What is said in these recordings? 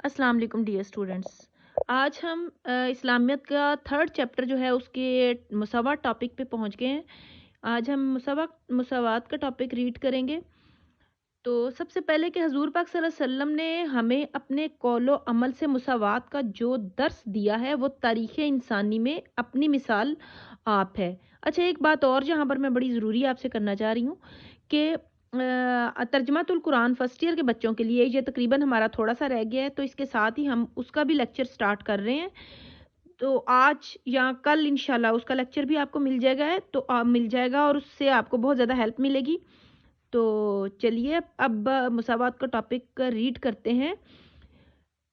अस्सलाम वालेकुम dear students. आज हम इस्लामियत का थर्ड चैप्टर जो है उसके मुसावात टॉपिक पे पहुंच गए हैं। आज हम मुसावात का टॉपिक रीड करेंगे। तो सबसे पहले कि हजूर पाक सल्लल्लाहु अलैहि वसल्लम ने हमें अपने कौलो अमल से मुसावात का जो दर्स दिया है वो तारीख़ इंसानी में अपनी मिसाल आप है। अच्छा, एक बात और जहाँ पर मैं बड़ी ज़रूरी आपसे करना चाह रही हूँ कि तर्जमातुल कुरान फर्स्ट ईयर के बच्चों के लिए ये तकरीबन हमारा थोड़ा सा रह गया है, तो इसके साथ ही हम उसका भी लेक्चर स्टार्ट कर रहे हैं। तो आज या कल इंशाल्लाह उसका लेक्चर भी आपको मिल जाएगा मिल जाएगा और उससे आपको बहुत ज़्यादा हेल्प मिलेगी। तो चलिए अब मुसावात का टॉपिक रीड करते हैं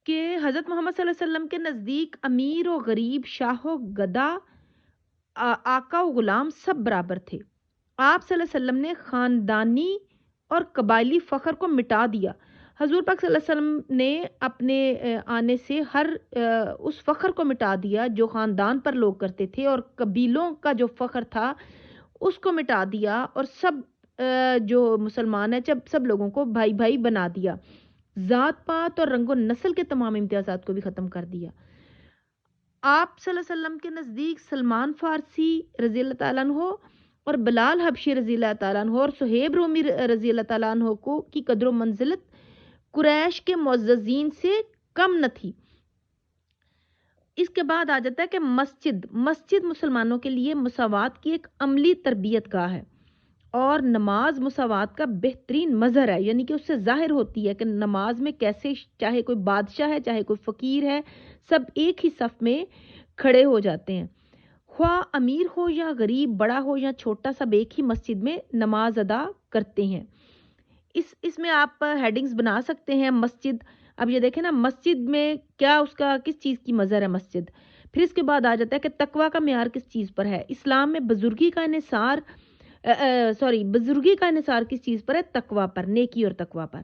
कि हज़रत मोहम्मद सल्लल्लाहु अलैहि वसल्लम के नज़दीक अमीर और गरीब, शाह और गदा, आका और गुलाम सब बराबर थे। आप सल्लल्लाहु अलैहि वसल्लम ने ख़ानदानी और कबायली फ़ख्र को मिटा दिया। हज़ूर पाक सल्लल्लाहु अलैहि वसल्लम ने अपने आने से उस फ़ख्र को मिटा दिया जो ख़ानदान पर लोग करते थे, और कबीलों का जो फ़ख्र था उसको मिटा दिया, और सब जो मुसलमान है जब सब लोगों को भाई भाई बना दिया। ज़ात पात और रंगो नस्ल के तमाम इम्तियाज़ात को भी ख़त्म कर दिया। आप सल्लल्लाहु अलैहि वसल्लम के नज़दीक सलमान फ़ारसी रज़ी अल्लाह ताला अन्हो और बिलाल हबशी रज़ी अल्लाह ताला अन्हो और सुहैब रोमी रज़ी अल्लाह ताला अन्हो को की कदर मंजिलत कुरैश के मुअज़्ज़ज़ीन से कम न थी। इसके बाद आ जाता है कि मस्जिद मुसलमानों के लिए मुसावात की एक अमली तरबियत गाह है, और नमाज मुसावात का बेहतरीन मज़हर है। यानी कि उससे ज़ाहिर होती है कि नमाज में कैसे, चाहे कोई बादशाह है चाहे कोई फ़कीर है, सब एक ही सफ़ में खड़े हो जाते हैं। ख्वाह अमीर हो या गरीब, बड़ा हो या छोटा, सब एक ही मस्जिद में नमाज अदा करते हैं। इसमें आप हेडिंग्स बना सकते हैं। मस्जिद, अब ये देखें ना, मस्जिद में क्या, उसका किस चीज़ की मज़हर है मस्जिद। फिर इसके बाद आ जाता है कि तकवा का मेयार किस चीज़ पर है। इस्लाम में बुजुर्गी का इन्हिसार किस चीज़ पर है? तकवा पर, नेकी और तकवा पर।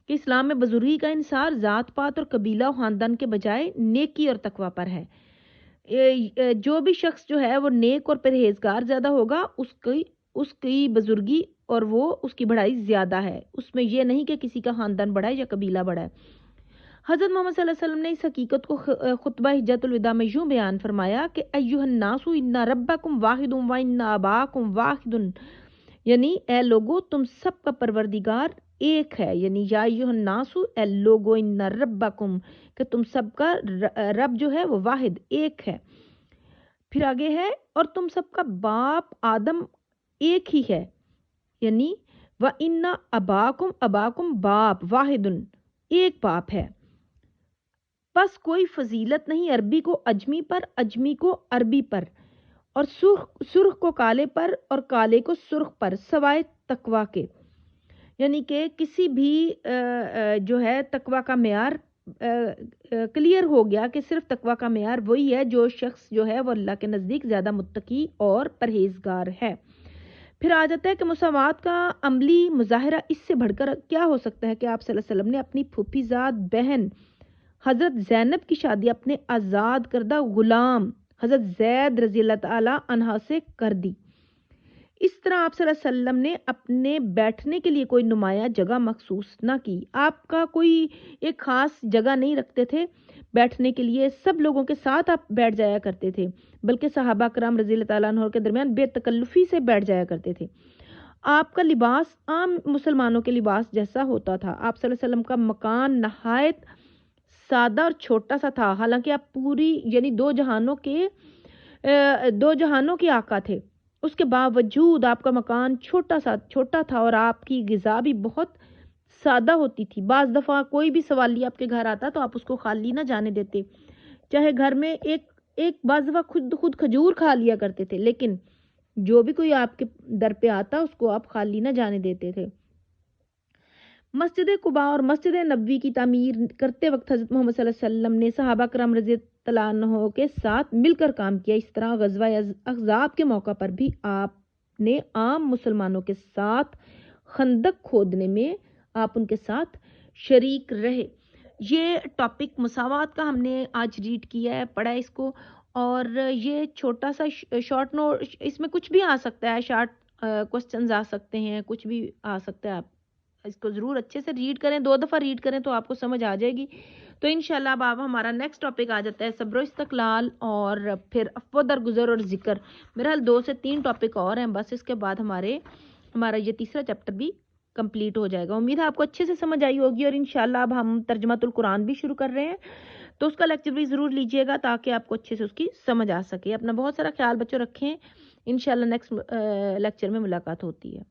कि इस्लाम में बुजुर्गी का इन्हिसार ज़ात पात और कबीला और ख़ानदान के बजाय नेकी और तकवा पर है। जो भी शख्स जो है वो नेक और परहेजगार ज़्यादा होगा, उसकी उसकी बुजुर्गी और वो उसकी बढ़ाई ज़्यादा है। उसमें ये नहीं कि किसी का ख़ानदान बड़ा है या कबीला बड़ा है। हज़रत मोहम्मद सल्लल्लाहु अलैहि वसल्लम ने इस हकीकत को खुतबा हिज्जतुल विदा में यूं बयान फरमाया कि अय्युहन नासु इन्ना रब्बकुम वाहिदुन व इन्ना अबाकुम वाहिदुन। यानी ए लोगो, तुम सबका परवरदिगार एक है। यानी या अय्युहन नासु, ए लोगो, इन्ना रब्बकुम, कि तुम सबका रब जो है वो वाहिद एक है। फिर आगे है, और तुम सबका बाप आदम एक ही है। यानी व इन्ना अबाकुम अबाकुम बाप वाहिदुन, एक बाप है। बस कोई फजीलत नहीं अरबी को अजमी पर, अजमी को अरबी पर, और सुर्ख को काले पर और काले को सुर्ख पर, सवाए तकवा के। यानी कि किसी भी जो है तकवा का मेयार क्लियर हो गया कि सिर्फ तकवा का मेयार वही है जो शख्स जो है वो अल्लाह के नज़दीक ज़्यादा मुत्तकी और परहेजगार है। फिर आ जाता है कि मुसावात का अमली मुजाहिरा इससे बढ़कर क्या हो सकता है कि आप सल्लल्लाहु अलैहि वसल्लम ने अपनी फूफीजाद बहन हज़रत ज़ैनब की शादी अपने आज़ाद करदा गुलाम हज़रत ज़ैद रज़ी अल्लाह ताला अन्हा से कर दी। इस तरह आप सल्लल्लाहु अलैहि वसल्लम ने अपने बैठने के लिए कोई नुमाया जगह मखसूस ना की। आपका कोई एक ख़ास जगह नहीं रखते थे बैठने के लिए, सब लोगों के साथ आप बैठ जाया करते थे, बल्कि सहाबा कराम रज़ी अल्लाह ताला अन्हुम के दरमियान बेतकल्लुफ़ी से बैठ जाया करते थे। आपका लिबास आम मुसलमानों के लिबास जैसा होता था। आप सल्लल्लाहु अलैहि वसल्लम का मकान नहायत सादा और छोटा सा था, हालांकि आप पूरी यानी दो जहानों के आका थे। उसके बावजूद आपका मकान छोटा था, और आपकी ग़िज़ा भी बहुत सादा होती थी। बाज़ दफ़ा कोई भी सवाली आपके घर आता तो आप उसको खाली ना जाने देते, चाहे घर में एक एक बाज़ दफ़ा खुद खजूर खा लिया करते थे, लेकिन जो भी कोई आपके दर पे आता उसको आप खाली ना जाने देते थे। मस्जिद कुबा और मस्जिद नबवी की तामीर करते वक्त हज़रत मोहम्मद सल्लल्लाहु अलैहि वसल्लम ने सहाबा करम रज़ी अल्लाह अन्हुम के साथ मिलकर काम किया। इस तरह ग़ज़वा अहज़ाब के मौका पर भी आपने आम मुसलमानों के साथ खंदक खोदने में आप उनके साथ शरीक रहे। ये टॉपिक मुसावात का हमने आज रीड किया है, पढ़ा है इसको। और ये छोटा सा शॉर्ट नोट, इसमें कुछ भी आ सकता है, शॉर्ट क्वेश्चंस आ सकते हैं, कुछ भी आ सकता है। आप इसको ज़रूर अच्छे से रीड करें, 2 दफ़ा रीड करें तो आपको समझ आ जाएगी। تو انشاءاللہ اب ہمارا نیکسٹ ٹاپک آ جاتا ہے صبر و استقلال اور پھر عفو درگزر اور ذکر. بہرحال 2 سے 3 ٹاپک اور ہیں بس, اس کے بعد ہمارا یہ تیسرا چیپٹر بھی کمپلیٹ ہو جائے گا. امید ہے آپ کو اچھے سے سمجھ آئی ہوگی. اور انشاءاللہ اب ہم ترجمۃ القرآن بھی شروع کر رہے ہیں, تو اس کا لیکچر بھی ضرور لیجیے گا تاکہ آپ کو اچھے سے اس کی سمجھ آ سکے. اپنا بہت سارا خیال بچوں رکھیں. انشاءاللہ نیکسٹ لیکچر میں ملاقات ہوتی ہے.